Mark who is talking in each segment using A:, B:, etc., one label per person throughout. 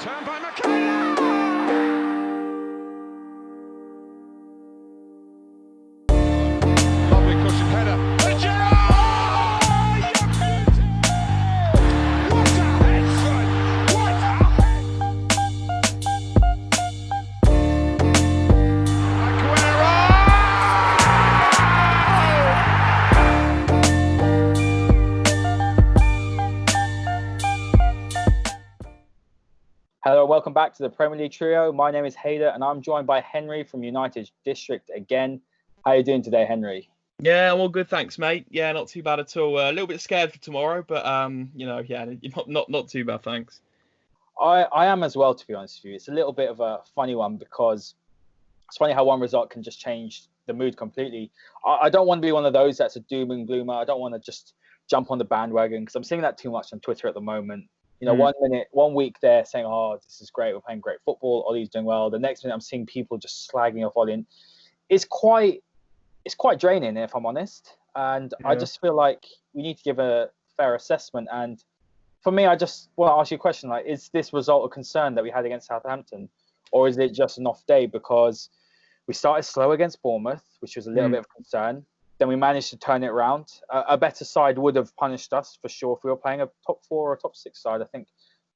A: Turn by McKenna! Lovely cushion header. And Gerrard! What a head, son! What a head! Aguero!
B: Hello, welcome back to the Premier League Trio. My name is Hayder and I'm joined by Henry from United District again. How are you doing today, Henry?
C: Yeah, I'm all good, thanks, mate. Yeah, not too bad at all. A little bit scared for tomorrow, but not too bad, thanks.
B: I am as well, to be honest with you. It's a little bit of a funny one because it's funny how one result can just change the mood completely. I don't want to be one of those that's a doom and gloomer. I don't want to just jump on the bandwagon because I'm seeing that too much on Twitter at the moment. You know, 1 week they're saying, "Oh, this is great. We're playing great football. Ollie's doing well." The next minute, I'm seeing people just slagging off Ollie. And it's quite draining, if I'm honest. And I just feel like we need to give a fair assessment. And for me, I just want to ask you a question: like, is this result a concern that we had against Southampton, or is it just an off day? Because we started slow against Bournemouth, which was a little bit of concern. Then we managed to turn it around. A better side would have punished us for sure if we were playing a top 4 or a top 6 side. I think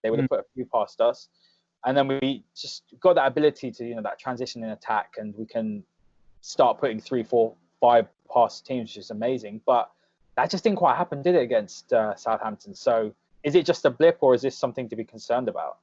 B: they would have put a few past us. And then we just got that ability to, that transition in attack, and we can start putting 3, 4, 5 past teams, which is amazing. But that just didn't quite happen, did it, against Southampton? So is it just a blip, or is this something to be concerned about?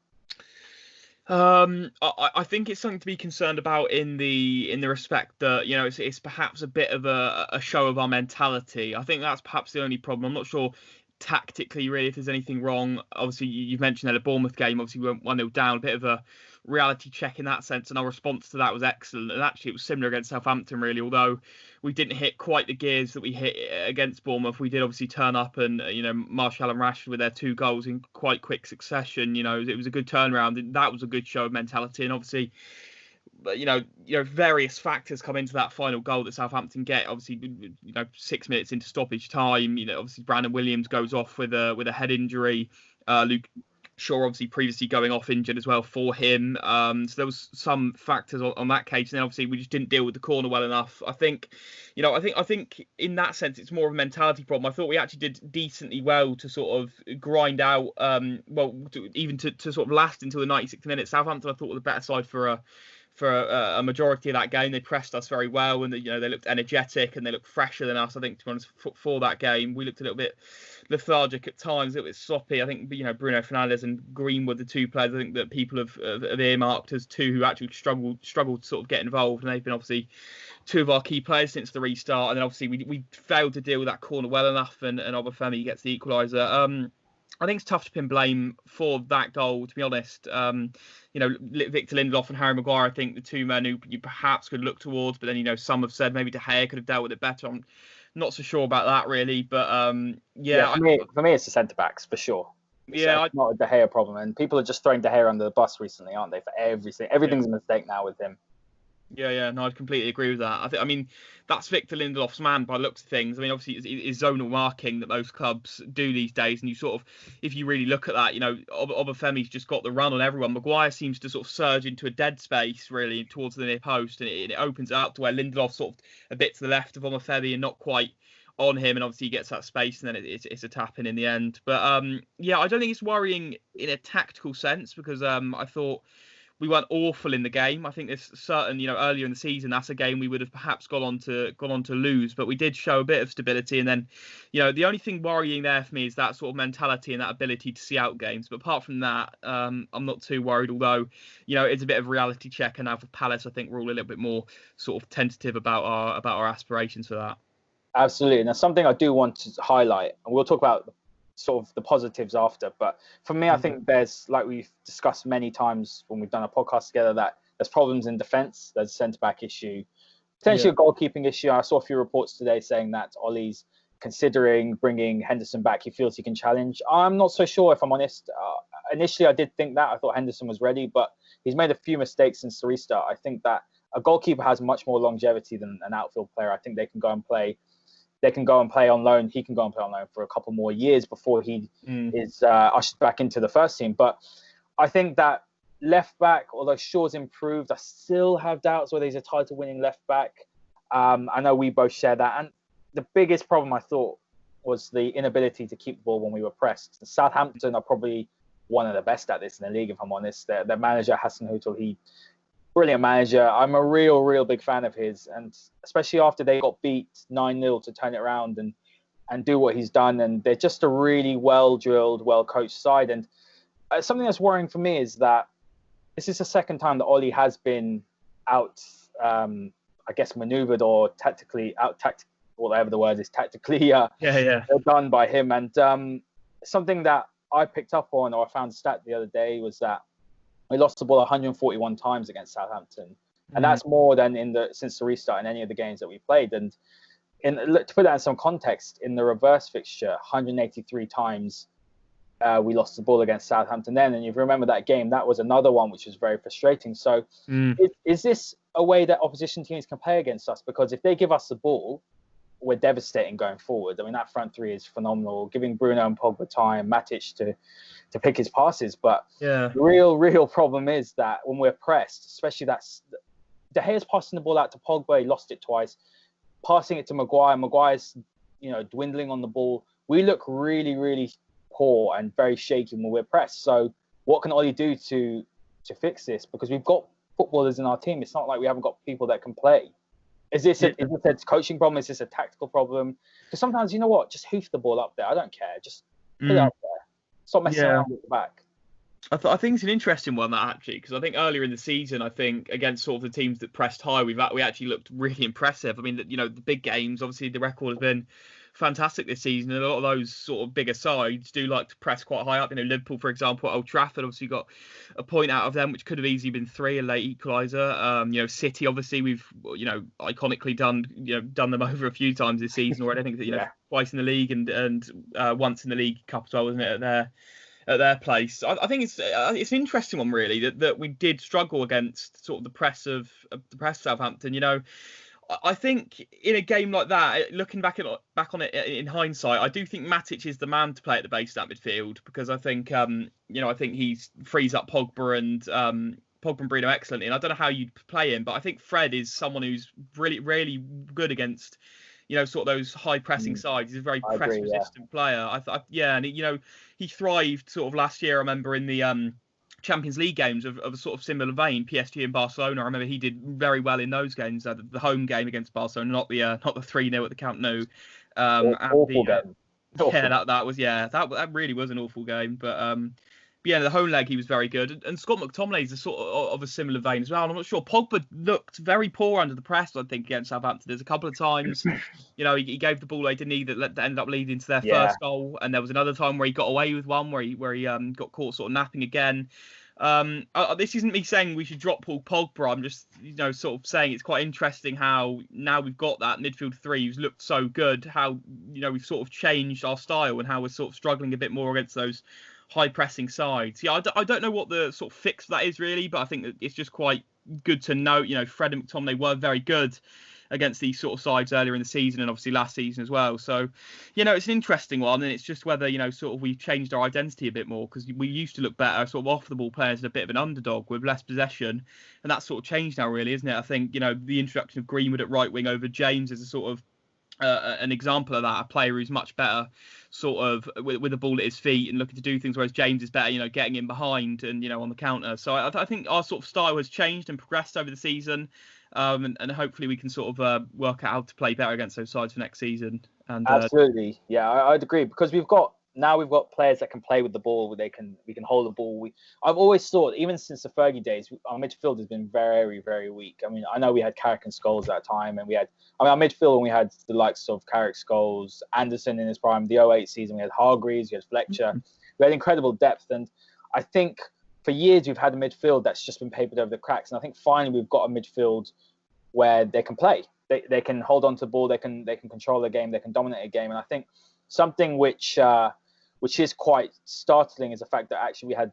C: I think it's something to be concerned about in the respect that it's perhaps a bit of a show of our mentality. I think that's perhaps the only problem. I'm not sure tactically really if there's anything wrong. Obviously, you've mentioned that a Bournemouth game. Obviously, we went 1-0 down. A bit of a reality check in that sense, and our response to that was excellent. And actually, it was similar against Southampton, really. Although we didn't hit quite the gears that we hit against Bournemouth, we did obviously turn up, and Martial and Rashford with their 2 goals in quite quick succession. It was a good turnaround. That was a good show of mentality, and obviously, various factors come into that final goal that Southampton get. Obviously, 6 minutes into stoppage time, obviously Brandon Williams goes off with a head injury. Luke Shaw obviously previously going off injured as well for him. So there was some factors on that case, and then obviously we just didn't deal with the corner well enough. I think in that sense it's more of a mentality problem. I thought we actually did decently well to sort of grind out, even to sort of last until the 96th minute. Southampton I thought were the better side for a majority of that game. They pressed us very well, and they looked energetic and they looked fresher than us. I think, to be honest, for that game, we looked a little bit lethargic at times, a little bit sloppy. I think Bruno Fernandes and Greenwood, the 2 players I think that people have earmarked as 2 who actually struggled to sort of get involved, and they've been obviously 2 of our key players since the restart. And then obviously we failed to deal with that corner well enough, and Obafemi gets the equaliser. I think it's tough to pin blame for that goal, to be honest. Victor Lindelof and Harry Maguire, I think the 2 men who you perhaps could look towards, but then, some have said maybe De Gea could have dealt with it better. I'm not so sure about that, really. But,
B: for me, it's the centre-backs, for sure. It's not a De Gea problem. And people are just throwing De Gea under the bus recently, aren't they, for everything? Everything's a mistake now with him.
C: Yeah, no, I'd completely agree with that. I mean, that's Victor Lindelof's man by the looks of things. I mean, obviously, it's zonal marking that most clubs do these days, and you sort of, if you really look at that, Obafemi's just got the run on everyone. Maguire seems to sort of surge into a dead space, really, towards the near post, and it opens it up to where Lindelof's sort of a bit to the left of Obafemi and not quite on him, and obviously he gets that space, and then it's a tap in the end. But I don't think it's worrying in a tactical sense, because I thought we weren't awful in the game. I think there's certain, earlier in the season, that's a game we would have perhaps gone on to lose, but we did show a bit of stability. And then, the only thing worrying there for me is that sort of mentality and that ability to see out games. But apart from that, I'm not too worried. Although, it's a bit of a reality check, and now for Palace, I think we're all a little bit more sort of tentative about our aspirations for that.
B: Absolutely. Now, something I do want to highlight, and we'll talk about sort of the positives after, but for me, I think there's, like we've discussed many times when we've done a podcast together, that there's problems in defence. There's a centre-back issue, potentially a goalkeeping issue. I saw a few reports today saying that Ollie's considering bringing Henderson back. He feels he can challenge. I'm not so sure, if I'm honest. Initially, I did think that. I thought Henderson was ready, but he's made a few mistakes since the restart. I think that a goalkeeper has much more longevity than an outfield player. I think they can go and play on loan. He can go and play on loan for a couple more years before he is ushered back into the first team. But I think that left back, although Shaw's improved, I still have doubts whether he's a title-winning left back. I know we both share that. And the biggest problem, I thought, was the inability to keep the ball when we were pressed. Southampton are probably one of the best at this in the league, if I'm honest. Their manager, Hassenhuttl, brilliant manager. I'm a real big fan of his. And especially after they got beat 9-0 to turn it around and do what he's done. And they're just a really well-drilled, well-coached side. And something that's worrying for me is that this is the second time that Ollie has been out, I guess, maneuvered or whatever the word is, tactically done by him. And something that I picked up on, or I found a stat the other day, was that we lost the ball 141 times against Southampton. And that's more than since the restart in any of the games that we played. And to put that in some context, in the reverse fixture, 183 times we lost the ball against Southampton then. And if you remember that game, that was another one which was very frustrating. So is this a way that opposition teams can play against us? Because if they give us the ball, we're devastating going forward. I mean, that front three is phenomenal, giving Bruno and Pogba time, Matic to pick his passes. But the real problem is that when we're pressed, especially De Gea's passing the ball out to Pogba, he lost it twice, passing it to Maguire's dwindling on the ball. We look really poor and very shaky when we're pressed. So what can Ollie do to fix this? Because we've got footballers in our team. It's not like we haven't got people that can play. Is this a coaching problem? Is this a tactical problem? Because sometimes, you know what, just hoof the ball up there. I don't care. Just put it up there. Stop messing around with the back.
C: I think it's an interesting one, that, actually, because I think earlier in the season, I think against sort of the teams that pressed high, we actually looked really impressive. I mean, the big games, obviously the record has been fantastic this season, and a lot of those sort of bigger sides do like to press quite high up. Liverpool, for example, at Old Trafford, obviously got a point out of them, which could have easily been 3, a late equaliser. City, obviously, we've iconically done them over a few times this season already. I think that twice in the league and once in the League Cup as well, wasn't it, at their place. I think it's an interesting one, really, that we did struggle against sort of the press of Southampton. I think in a game like that, looking back on it in hindsight, I do think Matic is the man to play at the base of that midfield, because I think I think he frees up Pogba and Bruno excellently. And I don't know how you'd play him, but I think Fred is someone who's really good against sort of those high pressing sides. He's a very press resistant player. And he thrived sort of last year. I remember in the Champions League games of a sort of similar vein, PSG and Barcelona. I remember he did very well in those games. The home game against Barcelona, not the 3-0 at the Camp Nou.
B: Awful game.
C: That really was an awful game. But the home leg, he was very good. And Scott McTominay is a sort of a similar vein as well. And I'm not sure. Pogba looked very poor under the press, I think, against Southampton. There's a couple of times, he gave the ball away, didn't he, that ended up leading to their first goal. And there was another time where he got away with one, where he got caught sort of napping again. This isn't me saying we should drop Paul Pogba. I'm just, sort of saying it's quite interesting how now we've got that midfield three who's looked so good, how, we've sort of changed our style and how we're sort of struggling a bit more against those high pressing sides. I don't know what the sort of fix for that is really, but I think that it's just quite good to note, Fred and McTominay were very good against these sort of sides earlier in the season and obviously last season as well. So, it's an interesting one, and it's just whether, sort of we've changed our identity a bit more, because we used to look better sort of off the ball players as a bit of an underdog with less possession, and that's sort of changed now really, isn't it? I think, the introduction of Greenwood at right wing over James is a sort of an example of that, a player who's much better sort of with the ball at his feet and looking to do things, whereas James is better, getting in behind and, on the counter. So I think our sort of style has changed and progressed over the season, and hopefully we can sort of work out how to play better against those sides for next season. And
B: absolutely, I'd agree, because we've got players that can play with the ball. We can hold the ball. I've always thought, even since the Fergie days, our midfield has been very, very weak. I mean, I know we had Carrick and Scholes at that time, and our midfield, when we had the likes of Carrick, Scholes, Anderson in his prime, the 08 season, we had Hargreaves, we had Fletcher. We had incredible depth, and I think for years we've had a midfield that's just been papered over the cracks. And I think finally we've got a midfield where they can play. They can hold on to the ball. They can control the game. They can dominate a game. And I think something which is quite startling is the fact that actually we had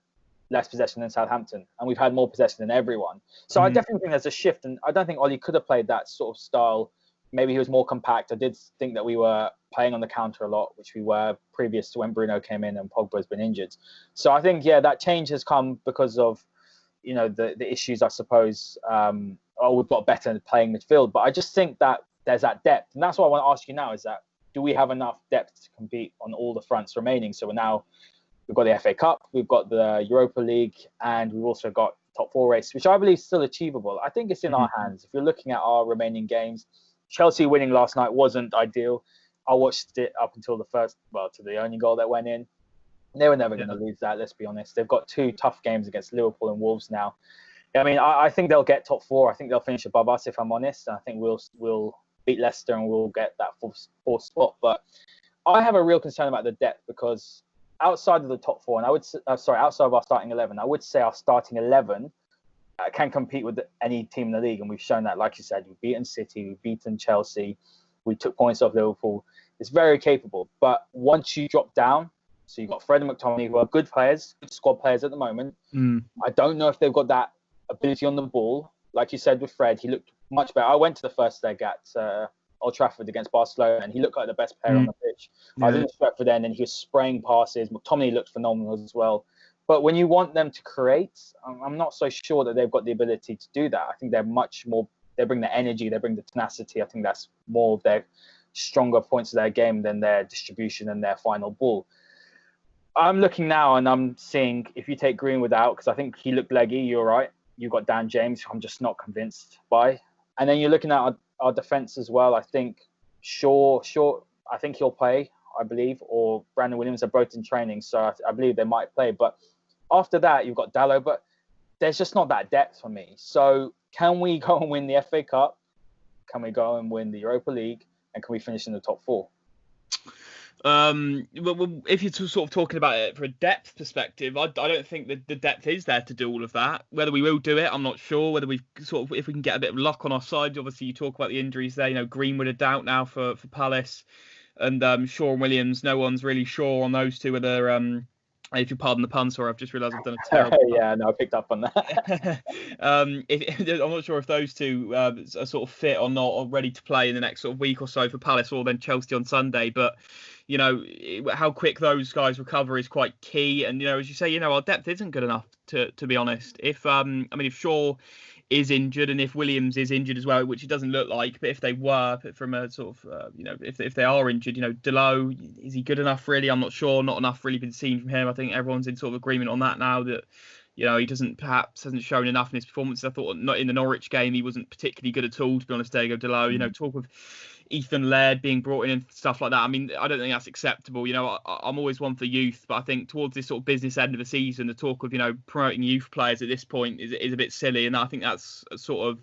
B: less possession than Southampton, and we've had more possession than everyone. So I definitely think there's a shift, and I don't think Ollie could have played that sort of style. Maybe he was more compact. I did think that we were playing on the counter a lot, which we were previous to when Bruno came in and Pogba has been injured. So I think, that change has come because of the issues, I suppose. We've got better playing midfield, but I just think that there's that depth, and that's what I want to ask you now: is that do we have enough depth to compete on all the fronts remaining? So we've got the FA Cup, we've got the Europa League, and we've also got top 4 race, which I believe is still achievable. I think it's in our hands. If you're looking at our remaining games, Chelsea winning last night wasn't ideal. I watched it up until to the only goal that went in. They were never going to lose that, let's be honest. They've got 2 tough games against Liverpool and Wolves now. I mean, I think they'll get top 4. I think they'll finish above us, if I'm honest. I think we'll beat Leicester and we'll get that fourth spot. But I have a real concern about the depth, because outside of the top 4, and outside of our starting 11, I would say our starting 11 can compete with any team in the league. And we've shown that, like you said, we've beaten City, we've beaten Chelsea, we took points off Liverpool. It's very capable. But once you drop down, so you've got Fred and McTominay, who are good players, good squad players at the moment. I don't know if they've got that ability on the ball. Like you said with Fred, he looked much better. I went to the first leg at Old Trafford against Barcelona, and he looked like the best player on the pitch. I was in the Stretford end, and he was spraying passes. McTominay looked phenomenal as well. But when you want them to create, I'm not so sure that they've got the ability to do that. I think they're much more. They bring the energy, they bring the tenacity. I think that's more of their stronger points of their game than their distribution and their final ball. I'm looking now and I'm seeing, if you take Greenwood out, because I think he looked leggy, you're right. You've got Dan James, who I'm just not convinced by. And then you're looking at our defence as well. I think Shaw, I think he'll play, I believe, or Brandon Williams are both in training, so I believe they might play. But after that, you've got Dalot, but there's just not that depth for me. So can we go and win the FA Cup? Can we go and win the Europa League? And can we finish in the top 4?
C: If you're sort of talking about it from a depth perspective, I don't think that the depth is there to do all of that. Whether we will do it, I'm not sure. Whether we if we can get a bit of luck on our side. Obviously, you talk about the injuries there. Greenwood a doubt now for Palace, and Shaw and Williams. No one's really sure on those two. Whether if you pardon the pun, sorry, I've just realised I've done a terrible.
B: Yeah, no, I picked up on that.
C: I'm not sure if those two are sort of fit or not, or ready to play in the next sort of week or so for Palace, or then Chelsea on Sunday. But how quick those guys recover is quite key. And as you say, our depth isn't good enough to be honest. If Shaw is injured, and if Williams is injured as well, which it doesn't look like, but if they were, from a sort of if they are injured, Dalot, is he good enough really? I'm not sure. Not enough really been seen from him. I think everyone's in sort of agreement on that now, that he hasn't shown enough in his performances. I thought not in the Norwich game he wasn't particularly good at all, to be honest. Diego Dalot, talk of Ethan Laird being brought in and stuff like that. I mean, I don't think that's acceptable. I'm always one for youth, but I think towards this sort of business end of the season, the talk of promoting youth players at this point is a bit silly, and I think that's sort of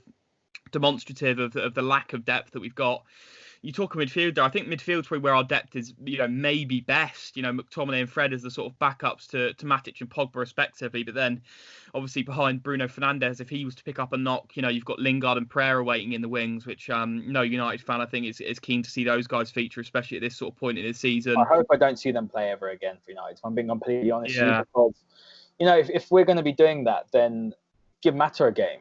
C: demonstrative of the lack of depth that we've got. You talk of midfield there. I think midfield's probably where our depth is, maybe best. McTominay and Fred as the sort of backups to Matic and Pogba respectively. But then, obviously, behind Bruno Fernandes, if he was to pick up a knock, you've got Lingard and Pereira waiting in the wings, which no United fan, I think, is keen to see those guys feature, especially at this sort of point in the season.
B: I hope I don't see them play ever again for United, if I'm being completely honest with you, because, if we're going to be doing that, then give Mata a game.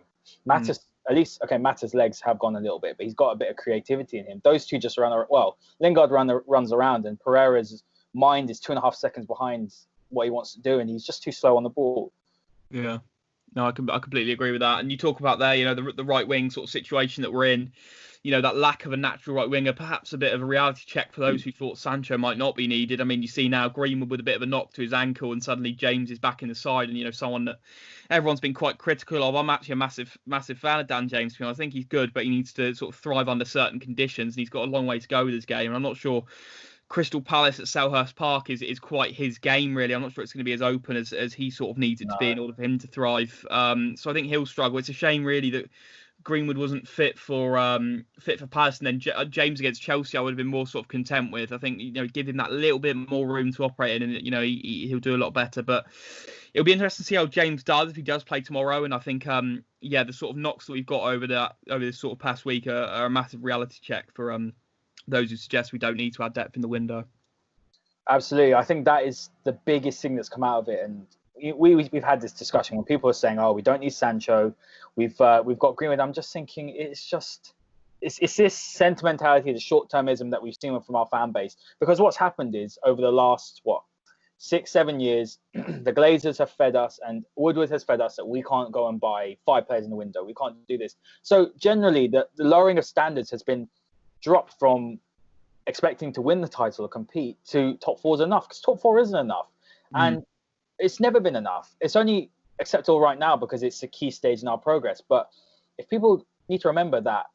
B: At least, Mata's legs have gone a little bit, but he's got a bit of creativity in him. Those two just run around. Well, Lingard runs around, and Pereira's mind is 2.5 seconds behind what he wants to do, and he's just too slow on the ball.
C: Yeah. No, I completely agree with that. And you talk about there, the right wing sort of situation that we're in, that lack of a natural right winger, perhaps a bit of a reality check for those who thought Sancho might not be needed. I mean, you see now Greenwood with a bit of a knock to his ankle, and suddenly James is back in the side, and someone that everyone's been quite critical of. I'm actually a massive fan of Dan James. I think he's good, but he needs to sort of thrive under certain conditions, and he's got a long way to go with his game. And I'm not sure Crystal Palace at Selhurst Park is quite his game, really. I'm not sure it's going to be as open as he sort of needs it to be in order for him to thrive. So I think he'll struggle. It's a shame, really, that Greenwood wasn't fit for Palace, and then James against Chelsea I would have been more sort of content with. I think give him that little bit more room to operate in, and he'll do a lot better. But it'll be interesting to see how James does if he does play tomorrow. And I think the sort of knocks that we've got over this sort of past week are a massive reality check for those who suggest we don't need to add depth in the window.
B: Absolutely, I think that is the biggest thing that's come out of it. And we've had this discussion when people are saying, "Oh, we don't need Sancho, we've got Greenwood." I'm just thinking it's this sentimentality, the short-termism that we've seen from our fan base. Because what's happened is over the last 6-7 years, the Glazers have fed us, and Woodward has fed us that we can't go and buy 5 players in the window. We can't do this. So generally, the lowering of standards has been dropped from expecting to win the title or compete to top 4 is enough, because top 4 isn't enough. And it's never been enough. It's only acceptable right now because it's a key stage in our progress. But if people need to remember that,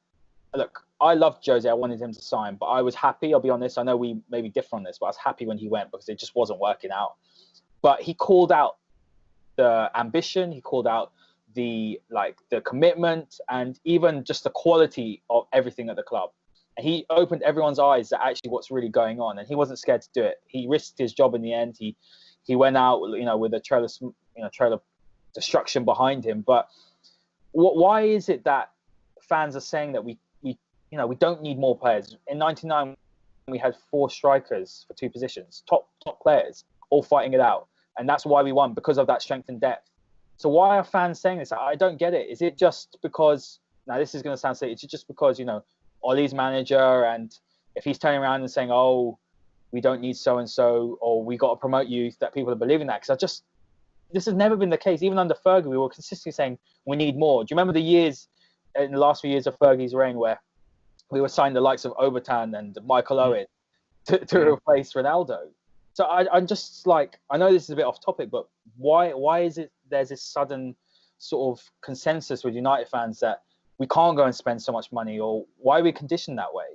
B: look, I loved Jose. I wanted him to sign, but I was happy. I'll be honest. I know we maybe differ on this, but I was happy when he went because it just wasn't working out. But he called out the ambition. He called out the commitment, and even just the quality of everything at the club. And he opened everyone's eyes to actually what's really going on, and he wasn't scared to do it. He risked his job in the end. He went out, with a trail of destruction behind him. But why is it that fans are saying that we don't need more players? In '99, we had 4 strikers for 2 positions, top players, all fighting it out, and that's why we won, because of that strength and depth. So why are fans saying this? I don't get it. Is it just because? Now this is going to sound silly. It's just because Ollie's manager, and if he's turning around and saying, "Oh, we don't need so and so," or "We got to promote youth," that people are believing that? Because this has never been the case. Even under Fergie, we were consistently saying we need more. Do you remember the years in the last few years of Fergie's reign where we were signing the likes of Overton and Michael Owen to replace Ronaldo? So I'm just like, I know this is a bit off topic, but why is it there's this sudden sort of consensus with United fans that we can't go and spend so much money, or why are we conditioned that way?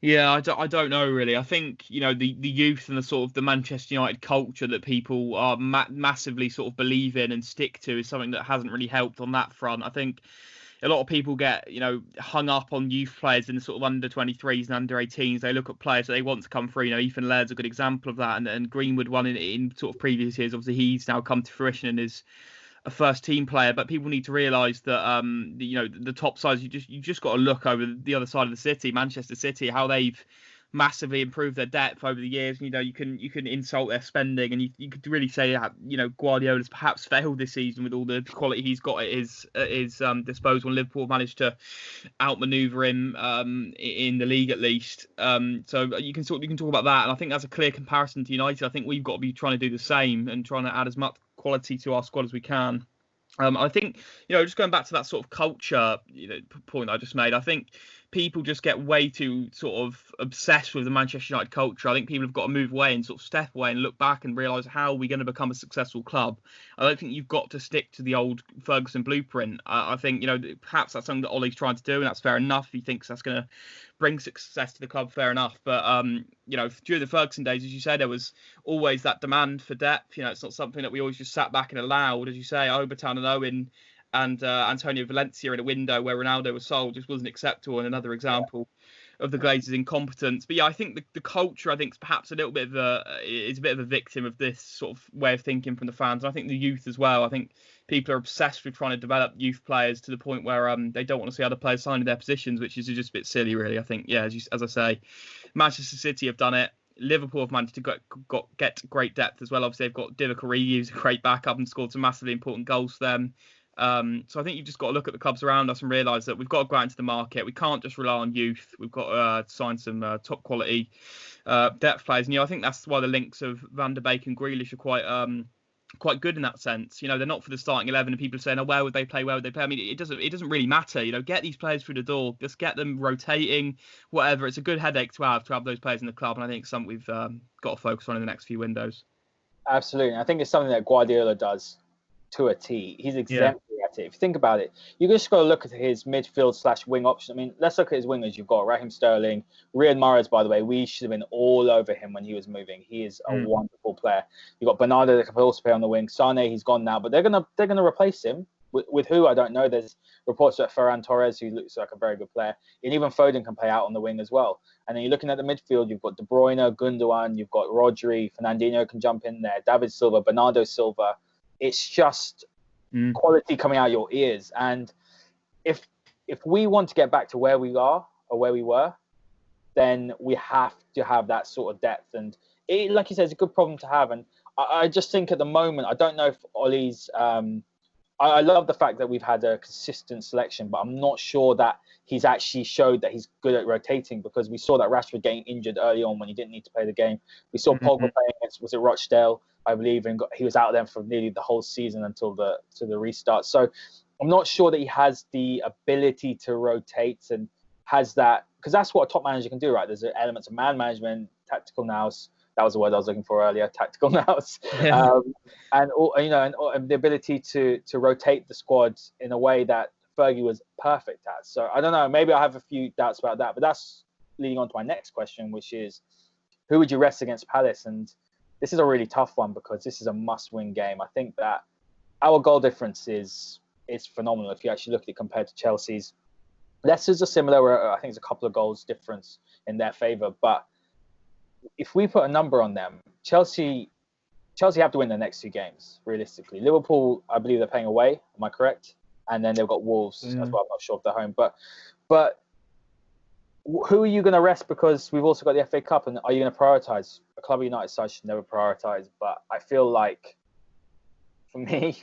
C: Yeah, I don't know really. I think the youth and the sort of the Manchester United culture that people are massively sort of believe in and stick to is something that hasn't really helped on that front. I think a lot of people get hung up on youth players in the sort of under 23s and under 18s. They look at players that they want to come through. Ethan Laird's a good example of that, and Greenwood one in sort of previous years. Obviously, he's now come to fruition and is a first team player, but people need to realise that the top sides, you just got to look over the other side of the city, Manchester City, how they've massively improved their depth over the years. You can insult their spending, and you could really say that Guardiola's perhaps failed this season with all the quality he's got at his disposal, and Liverpool managed to outmaneuver him in the league at least. So you can talk about that, and I think that's a clear comparison to United. I think we've got to be trying to do the same and trying to add as much quality to our squad as we can. I think just going back to that sort of culture point I just made, I think people just get way too sort of obsessed with the Manchester United culture. I think people have got to move away and sort of step away and look back and realise how we're going to become a successful club. I don't think you've got to stick to the old Ferguson blueprint. I think perhaps that's something that Ollie's trying to do, and that's fair enough. If he thinks that's going to bring success to the club, fair enough. But during the Ferguson days, as you say, there was always that demand for depth. It's not something that we always just sat back and allowed. As you say, Obertan and Owen and Antonio Valencia in a window where Ronaldo was sold just wasn't acceptable, and another example of the Glazers' incompetence. But yeah, I think the culture, I think, is perhaps a bit of a victim of this sort of way of thinking from the fans. And I think the youth as well. I think people are obsessed with trying to develop youth players to the point where they don't want to see other players signing their positions, which is just a bit silly, really. I think, yeah, as I say, Manchester City have done it. Liverpool have managed to get great depth as well. Obviously, they've got Divock Origi, who's a great backup and scored some massively important goals for them. So I think you've just got to look at the clubs around us and realise that we've got to go out into the market. We can't just rely on youth. We've got to sign some top quality depth players. And I think that's why the links of Van der Beek and Grealish are quite good in that sense. They're not for the starting 11, and people are saying, "Oh, where would they play? Where would they play?" I mean, it doesn't really matter. Get these players through the door. Just get them rotating, whatever. It's a good headache to have those players in the club, and I think it's something we've got to focus on in the next few windows.
B: Absolutely, I think it's something that Guardiola does to a T. He's exemplary at it. If you think about it, you just got to look at his midfield/wing option. I mean, let's look at his wingers. You've got Raheem Sterling, Riyad Mahrez. By the way, we should have been all over him when he was moving. He is a wonderful player. You've got Bernardo that can also play on the wing. Sane, he's gone now, but they're gonna replace him with who I don't know. There's reports that Ferran Torres, who looks like a very good player, and even Foden can play out on the wing as well. And then you're looking at the midfield. You've got De Bruyne, Gundogan. You've got Rodri, Fernandinho can jump in there. David Silva, Bernardo Silva. It's just quality coming out your ears. And if we want to get back to where we are or where we were, then we have to have that sort of depth. And it, like you said, it's a good problem to have. And I just think at the moment, I don't know if Ollie's I love the fact that we've had a consistent selection, but I'm not sure that he's actually showed that he's good at rotating, because we saw that Rashford getting injured early on when he didn't need to play the game. We saw Pogba playing against, was it Rochdale, I believe, and he was out there for nearly the whole season until the restart. So I'm not sure that he has the ability to rotate and has that, because that's what a top manager can do, right? There's elements of man management, tactical nous. That was the word I was looking for earlier, tactical nous. And the ability to rotate the squad in a way that Fergie was perfect at. So I don't know, maybe I have a few doubts about that, but that's leading on to my next question, which is, who would you rest against Palace? And this is a really tough one because this is a must-win game. I think that our goal difference is phenomenal if you actually look at it compared to Chelsea's. Leicester's are similar. I think it's a couple of goals difference in their favour, but if we put a number on them, Chelsea have to win the next two games, realistically. Liverpool, I believe they're playing away. Am I correct? And then they've got Wolves as well. I'm not sure if they're home. But who are you going to rest? Because we've also got the FA Cup. And are you going to prioritise? A Club United side should never prioritise. But I feel like, for me,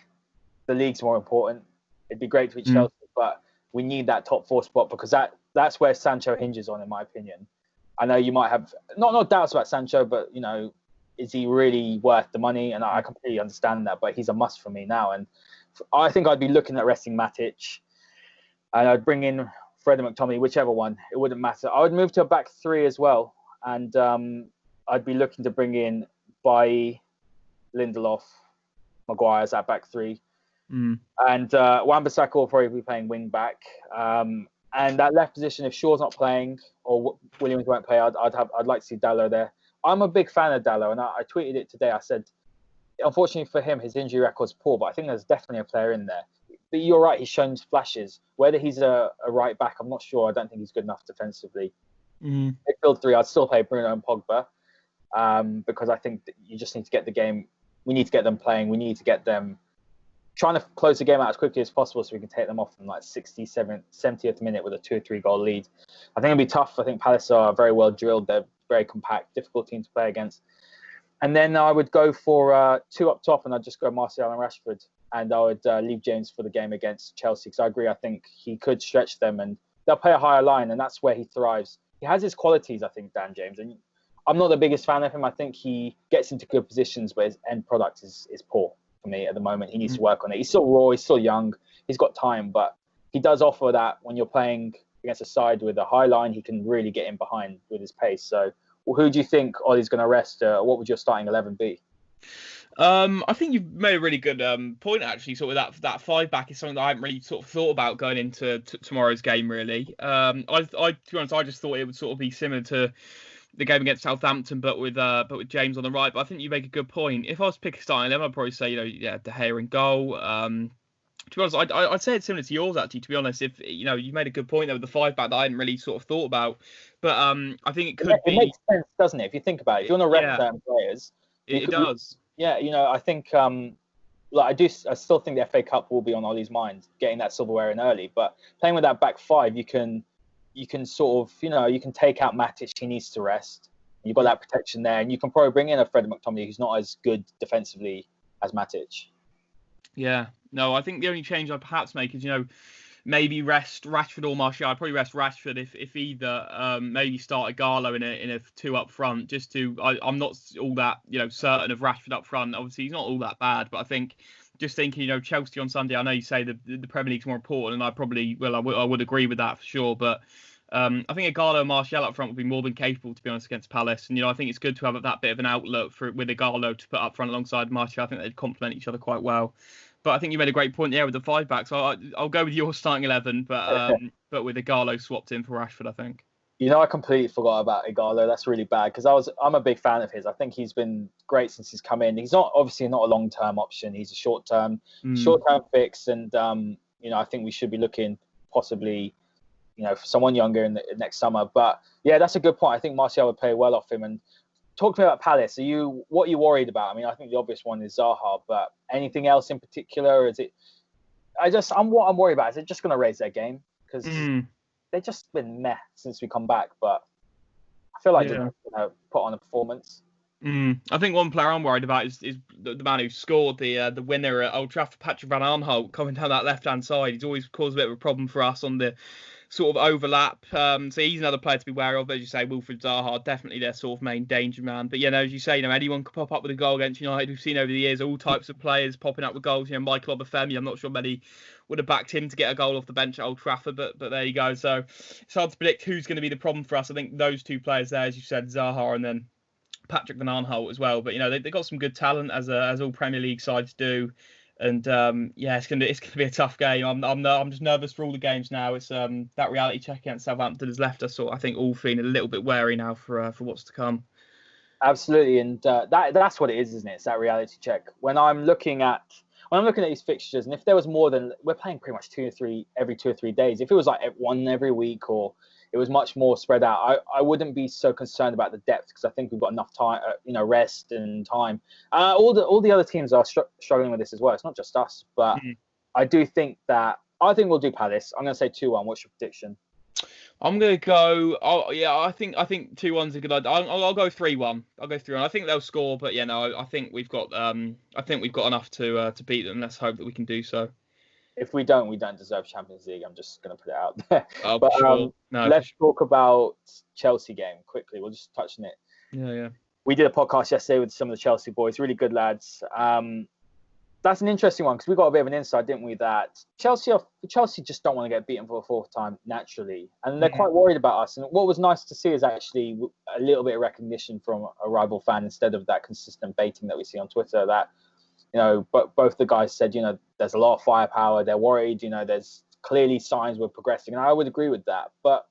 B: the league's more important. It'd be great to beat Chelsea, but we need that top four spot, because that's where Sancho hinges on, in my opinion. I know you might have not doubts about Sancho, but is he really worth the money? And I completely understand that, but he's a must for me now. And I think I'd be looking at resting Matic, and I'd bring in Fred and McTominay, whichever one. It wouldn't matter. I would move to a back three as well, and I'd be looking to bring in Bailly, Lindelof, Maguire as that back three, and Wan-Bissaka will probably be playing wing back. And that left position, if Shaw's not playing or Williams won't play, I'd like to see Dalot there. I'm a big fan of Dalot, and I tweeted it today. I said, unfortunately for him, his injury record's poor, but I think there's definitely a player in there. But you're right, he's shown flashes. Whether he's a right back, I'm not sure. I don't think he's good enough defensively. Midfield three, I'd still play Bruno and Pogba, because I think that you just need to get the game. We need to get them playing. We need to get them trying to close the game out as quickly as possible so we can take them off in like 67th, 70th minute with a 2 or 3 goal lead. I think it'll be tough. I think Palace are very well drilled. They're very compact, difficult team to play against. And then I would go for 2 up top, and I'd just go Martial and Rashford. And I would leave James for the game against Chelsea, because I agree. I think he could stretch them, and they'll play a higher line, and that's where he thrives. He has his qualities, I think, Dan James. And I'm not the biggest fan of him. I think he gets into good positions, but his end product is poor. For me at the moment, he needs to work on it. He's still raw, he's still young, he's got time, but he does offer that when you're playing against a side with a high line. He can really get in behind with his pace. So who do you think Ollie's going to rest? What would your starting 11 be?
C: I think you've made a really good point, actually. Sort of that 5 back is something that I haven't really sort of thought about going into tomorrow's game, really. To be honest, I just thought it would sort of be similar to the game against Southampton, but with James on the right. But I think you make a good point. If I was to pick a starting 11, I'd probably say, De Gea in goal. To be honest, I'd say it's similar to yours, actually, to be honest. If you made a good point there with the 5 back that I hadn't really sort of thought about. But I think it could be. It
B: makes sense, doesn't it? If you think about it, if you want to rep certain players,
C: it does.
B: Yeah, I think I still think the FA Cup will be on Ollie's mind, getting that silverware in early. But playing with that back 5, you can sort of, you can take out Matic, he needs to rest. You've got that protection there, and you can probably bring in a Fred McTominay who's not as good defensively as Matic.
C: Yeah, no, I think the only change I'd perhaps make is, maybe rest Rashford or Martial. I'd probably rest Rashford if either. Maybe start Ighalo in a 2 up front. Just to, I'm not all that certain of Rashford up front. Obviously, he's not all that bad, but I think. Just thinking, Chelsea on Sunday. I know you say the Premier League's more important, and I would agree with that for sure. But I think Ighalo and Martial up front would be more than capable, to be honest, against Palace. And I think it's good to have that bit of an outlet with Ighalo to put up front alongside Martial. I think they'd complement each other quite well. But I think you made a great point there with the 5 back. So I'll go with your starting 11, but with Ighalo swapped in for Rashford, I think.
B: I completely forgot about Ighalo. That's really bad, because I'm a big fan of his. I think he's been great since he's come in. He's obviously not a long-term option. He's a short-term fix, and I think we should be looking possibly, for someone younger in the next summer. But yeah, that's a good point. I think Martial would play well off him. And talk to me about Palace. What are you worried about? I mean, I think the obvious one is Zaha, but anything else in particular? Is it? What I'm worried about is it just going to raise their game, because. They've just been meh since we come back, but I feel like they're going to put on a performance.
C: I think one player I'm worried about is the man who scored the winner at Old Trafford, Patrick Van Aanholt, coming down that left-hand side. He's always caused a bit of a problem for us on the sort of overlap. So he's another player to be wary of. As you say, Wilfried Zaha, definitely their sort of main danger man. But, as you say, anyone could pop up with a goal against United. We've seen over the years all types of players popping up with goals. Michael Obafemi, I'm not sure many would have backed him to get a goal off the bench at Old Trafford, but there you go. So it's hard to predict who's going to be the problem for us. I think those two players there, as you said, Zaha and then Patrick Van Aanholt as well. But they've got some good talent as all Premier League sides do. And it's gonna be a tough game. I'm just nervous for all the games now. It's that reality check against Southampton has left us I think all feeling a little bit wary now for what's to come.
B: Absolutely, and that's what it is, isn't it? It's that reality check. When I'm looking at these fixtures, and if there was more than, we're playing pretty much every 2 or 3 days. If it was like one every week, or it was much more spread out, I wouldn't be so concerned about the depth, because I think we've got enough time, rest and time. All the other teams are struggling with this as well. It's not just us, but I think we'll do Palace. I'm going to say 2-1. What's your prediction?
C: I'm going to go. I think 2-1's a good idea. I'll go 3-1. I'll go 3-1. I think they'll score, but I think we've got enough to beat them. Let's hope that we can do so. If
B: we don't deserve Champions League. I'm just going to put it out there.
C: Oh, but sure.
B: Let's talk about Chelsea game quickly. We'll just touch on it.
C: Yeah.
B: We did a podcast yesterday with some of the Chelsea boys. Really good lads. That's an interesting one, because we got a bit of an insight, didn't we? That Chelsea just don't want to get beaten for a fourth time naturally, and they're quite worried about us. And what was nice to see is actually a little bit of recognition from a rival fan, instead of that consistent baiting that we see on Twitter. That but both the guys said, there's a lot of firepower. They're worried. There's clearly signs we're progressing, and I would agree with that. But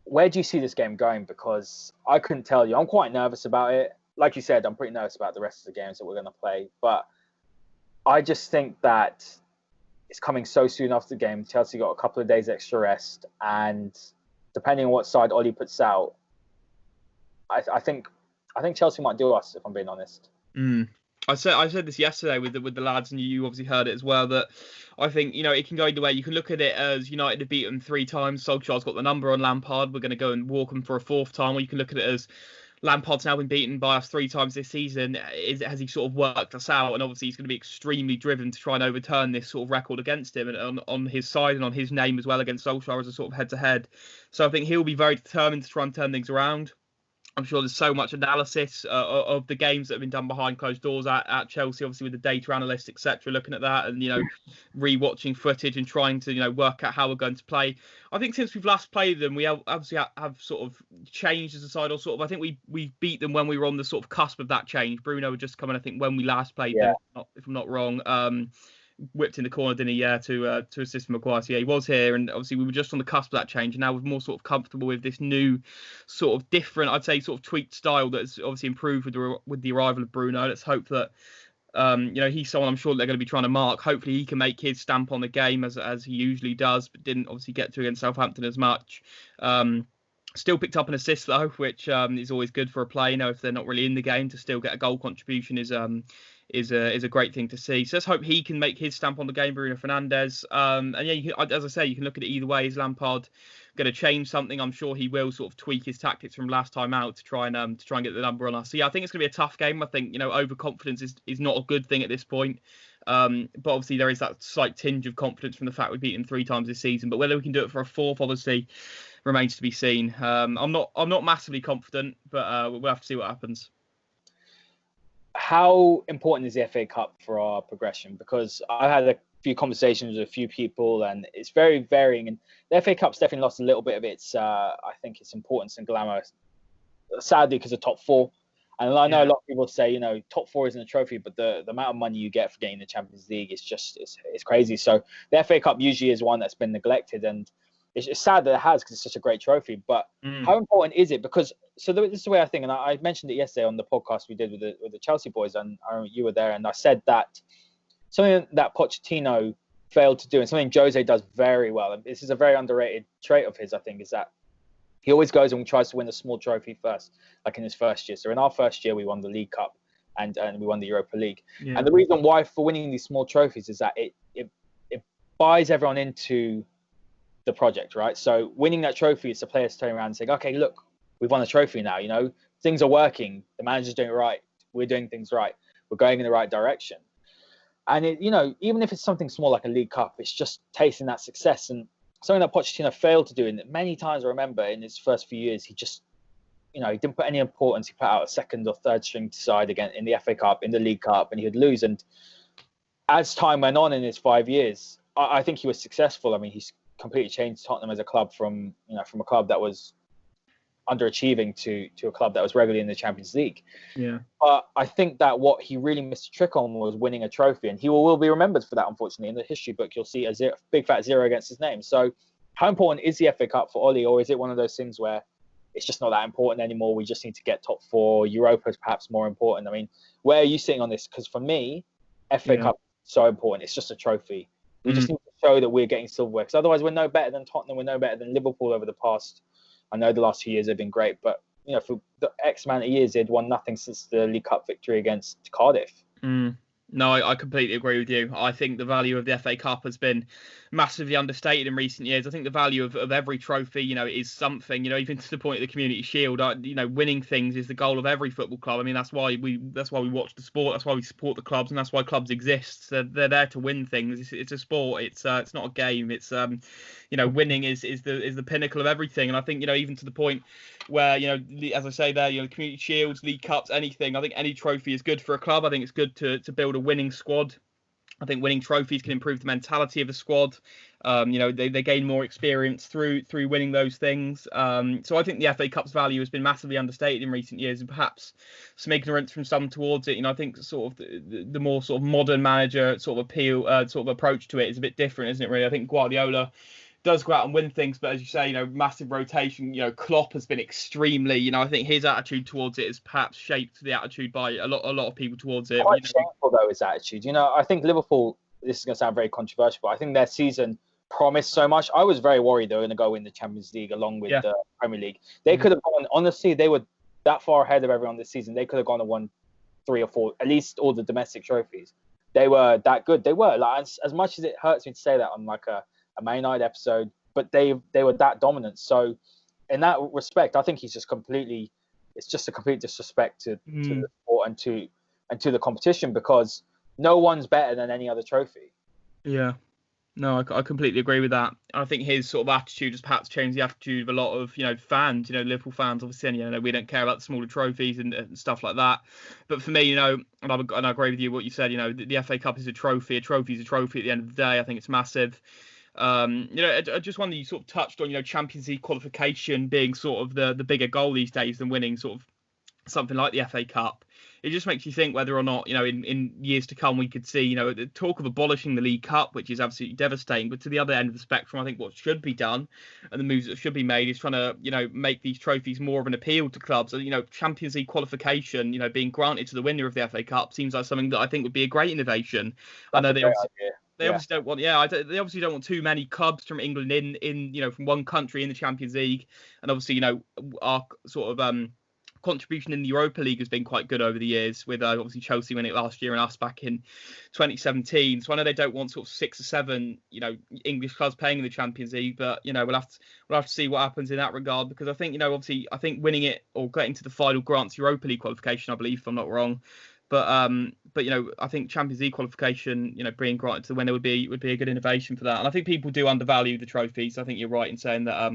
B: where do you see this game going? Because I couldn't tell you. I'm quite nervous about it. Like you said, I'm pretty nervous about the rest of the games that we're going to play. But I just think that it's coming so soon after the game. Chelsea got a couple of days extra rest, and depending on what side Ollie puts out, I think Chelsea might do us, if I'm being honest.
C: I said this yesterday with the lads, and you obviously heard it as well, that I think it can go either way. You can look at it as United have beaten 3 times. Solskjaer's got the number on Lampard. We're going to go and walk him for a 4th time. Or you can look at it as Lampard's now been beaten by us 3 times this season. Has he sort of worked us out? And obviously he's going to be extremely driven to try and overturn this sort of record against him, and on his side and on his name as well against Solskjaer as a sort of head-to-head. So I think he'll be very determined to try and turn things around. I'm sure there's so much analysis of the games that have been done behind closed doors at Chelsea, obviously with the data analysts, etc., looking at that and, re-watching footage and trying to, work out how we're going to play. I think since we've last played them, we obviously have sort of changed as a side, or sort of, I think we beat them when we were on the sort of cusp of that change. Bruno had just come in, I think, when we last played them, if I'm not wrong. Whipped in the corner, didn't he? Yeah, to assist Maguire. So yeah, he was here, and obviously we were just on the cusp of that change, and now we're more sort of comfortable with this new sort of different, I'd say, sort of tweaked style that's obviously improved with the arrival of Bruno. Let's hope that he's someone I'm sure they're going to be trying to mark. Hopefully he can make his stamp on the game as he usually does, but didn't obviously get to against Southampton as much. Still picked up an assist though, which is always good for a player. If they're not really in the game, to still get a goal contribution is a great thing to see. So let's hope he can make his stamp on the game, Bruno Fernandes. And yeah, as I say, you can look at it either way. Is Lampard going to change something? I'm sure he will sort of tweak his tactics from last time out to try and get the number on us. So yeah, I think it's going to be a tough game. I think overconfidence is not a good thing at this point. But obviously there is that slight tinge of confidence from the fact we've beaten 3 times this season. But whether we can do it for a 4th, obviously, remains to be seen. I'm not massively confident, but we'll have to see what happens.
B: How important is the FA Cup for our progression? Because I had a few conversations with a few people, and it's very varying. And the FA Cup's definitely lost a little bit of its, I think, its importance and glamour, sadly, because of top 4. And I know a lot of people say, top 4 isn't a trophy, but the amount of money you get for getting the Champions League is just it's crazy. So the FA Cup usually is one that's been neglected, and it's sad that it has, because it's such a great trophy. But how important is it? Because this is the way I think, and I mentioned it yesterday on the podcast we did with the Chelsea boys, and you were there, and I said that something that Pochettino failed to do, and something Jose does very well, and this is a very underrated trait of his, I think, is that he always goes and tries to win a small trophy first, like in his first year. So in our first year, we won the League Cup and we won the Europa League. Yeah. And the reason why for winning these small trophies is that it buys everyone into the project, right? So winning that trophy is the players turning around and saying, okay, look, we've won a trophy now, things are working. The manager's doing it right. We're doing things right. We're going in the right direction. And even if it's something small like a League Cup, it's just tasting that success. And something that Pochettino failed to do, and many times I remember in his first few years, he just, he didn't put any importance. He put out a second or third string side again in the FA Cup, in the League Cup, and he would lose. And as time went on in his 5 years, I think he was successful. I mean, he's completely changed Tottenham as a club from a club that was underachieving to a club that was regularly in the Champions League.
C: Yeah.
B: But I think that what he really missed a trick on was winning a trophy, and he will be remembered for that. Unfortunately, in the history book, you'll see a big fat 0 against his name. So, how important is the FA Cup for Ollie, or is it one of those things where it's just not that important anymore? We just need to get top 4. Europa is perhaps more important. I mean, where are you sitting on this? Because for me, FA Cup is so important. It's just a trophy. We just need to show that we're getting silverware, because otherwise we're no better than Tottenham. We're no better than Liverpool over the past. I know the last few years have been great, but for the X amount of years, they'd won nothing since the League Cup victory against Cardiff.
C: No, I completely agree with you. I think the value of the FA Cup has been massively understated in recent years. I think the value of every trophy, is something, even to the point of the Community Shield. Winning things is the goal of every football club. I mean, that's why we watch the sport. That's why we support the clubs, and that's why clubs exist. So they're there to win things. It's a sport. It's not a game. It's winning is the pinnacle of everything. And I think even to the point where as I say there, Community Shields, League Cups, anything. I think any trophy is good for a club. I think it's good to build a winning squad. I think winning trophies can improve the mentality of a squad. They gain more experience through winning those things. So I think the FA Cup's value has been massively understated in recent years, and perhaps some ignorance from some towards it. I think sort of the more sort of modern manager sort of approach to it is a bit different, isn't it? Really, I think Guardiola does go out and win things, but as you say, massive rotation. Klopp has been extremely. I think his attitude towards it has perhaps shaped the attitude by a lot of people towards it.
B: Quite shameful though, his attitude. I think Liverpool. This is going to sound very controversial, but I think their season promised so much. I was very worried they were going to go win the Champions League along with the Premier League. They could have gone. Honestly, they were that far ahead of everyone this season. They could have gone and won 3 or 4, at least all the domestic trophies. They were that good. They were as much as it hurts me to say that on like a Man United episode, but they were that dominant. So in that respect, I think it's just a complete disrespect to the sport and to the competition, because no one's better than any other trophy. Yeah.
C: No, I completely agree with that. I think his sort of attitude has perhaps changed the attitude of a lot of fans. Liverpool fans, obviously, and we don't care about the smaller trophies and stuff like that. But for me, and I agree with you what you said. The FA Cup is a trophy. A trophy is a trophy at the end of the day. I think it's massive. I just wonder, you sort of touched on Champions League qualification being sort of the bigger goal these days than winning sort of something like the FA Cup. It just makes you think whether or not, in years to come, we could see, the talk of abolishing the League Cup, which is absolutely devastating. But to the other end of the spectrum, I think what should be done and the moves that should be made is trying to, make these trophies more of an appeal to clubs. So, Champions League qualification, being granted to the winner of the FA Cup seems like something that I think would be a great innovation. I know they obviously don't want, they obviously don't want too many clubs from England in from one country in the Champions League. And obviously, our sort of contribution in the Europa League has been quite good over the years, with obviously Chelsea winning it last year and us back in 2017. So I know they don't want sort of 6 or 7 English clubs playing in the Champions League, but we'll have to see what happens in that regard, because I think obviously I think winning it or getting to the final grants Europa League qualification, I believe, if I'm not wrong. But I think Champions League qualification, being granted to the winner would be a good innovation for that. And I think people do undervalue the trophies. I think you're right in saying that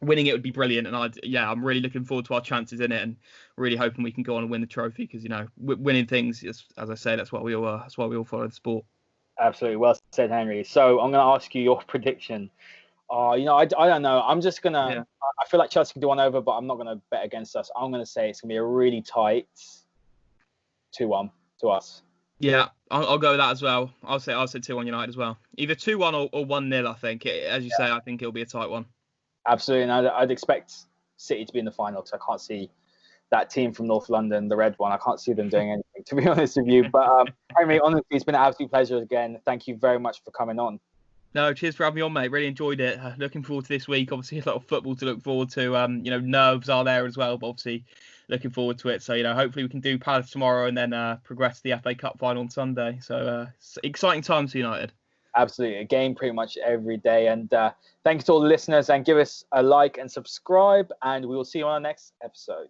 C: winning it would be brilliant, and I'm really looking forward to our chances in it, and really hoping we can go on and win the trophy, because winning things, as I say, that's why we all follow the sport.
B: Absolutely, well said, Henry. So I'm going to ask you your prediction. I don't know. I'm just gonna. Yeah. I feel like Chelsea can do one over, but I'm not going to bet against us. I'm going to say it's going to be a really tight 2-1 to us.
C: Yeah, I'll go with that as well. I'll say 2-1 United as well. Either 2-1 or 1-0. I think, as you say, I think it'll be a tight one.
B: Absolutely, and I'd expect City to be in the final, because I can't see that team from North London, the red one. I can't see them doing anything, to be honest with you. But Henry, honestly, it's been an absolute pleasure again. Thank you very much for coming on.
C: No, cheers for having me on, mate. Really enjoyed it. Looking forward to this week. Obviously, a lot of football to look forward to. Nerves are there as well, but obviously looking forward to it. So, hopefully we can do Palace tomorrow and then progress to the FA Cup final on Sunday. So, exciting times for United.
B: Absolutely, a game pretty much every day. And thank you to all the listeners, and give us a like and subscribe, and we will see you on our next episode.